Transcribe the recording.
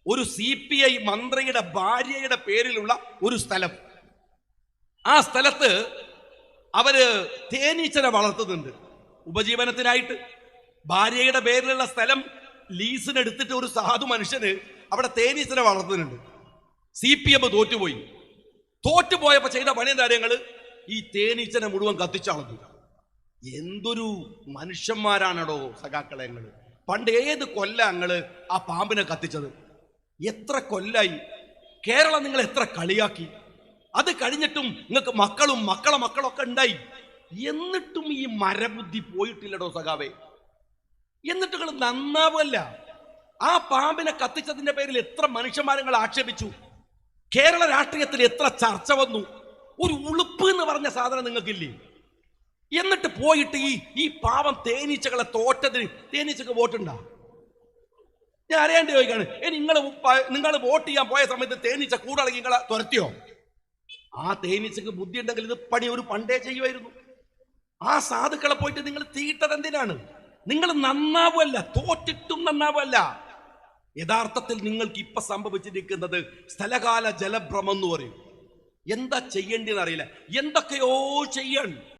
ഒരു CPI മന്ത്രിയുടെ ഭാര്യയുടെ പേരിലുള്ള ഒരു സ്ഥലം. ആ സ്ഥലത്ത് അവര് തേനീച്ചനെ വളർത്തുന്നുണ്ട് ഉപജീവനത്തിനായിട്ട്. ഭാര്യയുടെ പേരിലുള്ള സ്ഥലം ലീസിനെടുത്തിട്ട് ഒരു സാധു മനുഷ്യന് അവിടെ തേനീച്ചനെ വളർത്തുന്നുണ്ട്. CPM തോറ്റുപോയപ്പോ ചെയ്ത പണി കാര്യങ്ങൾ ഈ തേനീച്ചനെ മുഴുവൻ കത്തിച്ചളഞ്ഞു. എന്തൊരു മനുഷ്യന്മാരാണോ സഖാക്കളെ ഞങ്ങള്. പണ്ട് ഏത് കൊല്ല ഞങ്ങള് ആ പാമ്പിനെ കത്തിച്ചത്? എത്ര കൊല്ലായി? കേരളം നിങ്ങൾ എത്ര കളിയാക്കി. അത് കഴിഞ്ഞിട്ടും നിങ്ങൾക്ക് മക്കളും മക്കളൊക്കെ ഉണ്ടായി. എന്നിട്ടും ഈ മരബുദ്ധി പോയിട്ടില്ലടോ സഖാവേ. എന്നിട്ട് നിങ്ങൾ നന്നാവല്ല. ആ പാമ്പിനെ കത്തിച്ചതിന്റെ പേരിൽ എത്ര മനുഷ്യന്മാരെ ആക്ഷേപിച്ചു. കേരള രാഷ്ട്രീയത്തിൽ എത്ര ചർച്ച വന്നു. ഒരു ഉളുപ്പ് എന്ന് പറഞ്ഞ സാധനം നിങ്ങൾക്കില്ലേ? എന്നിട്ട് പോയിട്ട് ഈ പാവം തേനീച്ചകളെ തോറ്റതിന് തേനീച്ചക്ക് വോട്ടുണ്ടാ? ഞാൻ അറിയാണ്ട് ചോദിക്കാണ്. നിങ്ങൾ വോട്ട് ചെയ്യാൻ പോയ സമയത്ത് തേനീച്ച കൂടളങ്ങി നിങ്ങളെ തുരത്തിയോ? ആ തേനീച്ചക്ക് ബുദ്ധി ഉണ്ടെങ്കിൽ ഇത് പണി ഒരു പണ്ടേ ചെയ്യുമായിരുന്നു. ആ സാധുക്കളെ പോയിട്ട് നിങ്ങൾ തീയിട്ടത് എന്തിനാണ്? നിങ്ങൾ നന്നാവല്ല, തോറ്റിട്ടും നന്നാവല്ല. യഥാർത്ഥത്തിൽ നിങ്ങൾക്ക് ഇപ്പൊ സംഭവിച്ചിരിക്കുന്നത് സ്ഥലകാല ജലഭ്രമം എന്ന് പറയും. എന്താ ചെയ്യേണ്ടതെന്ന് അറിയില്ല, എന്തൊക്കെയോ ചെയ്യണം.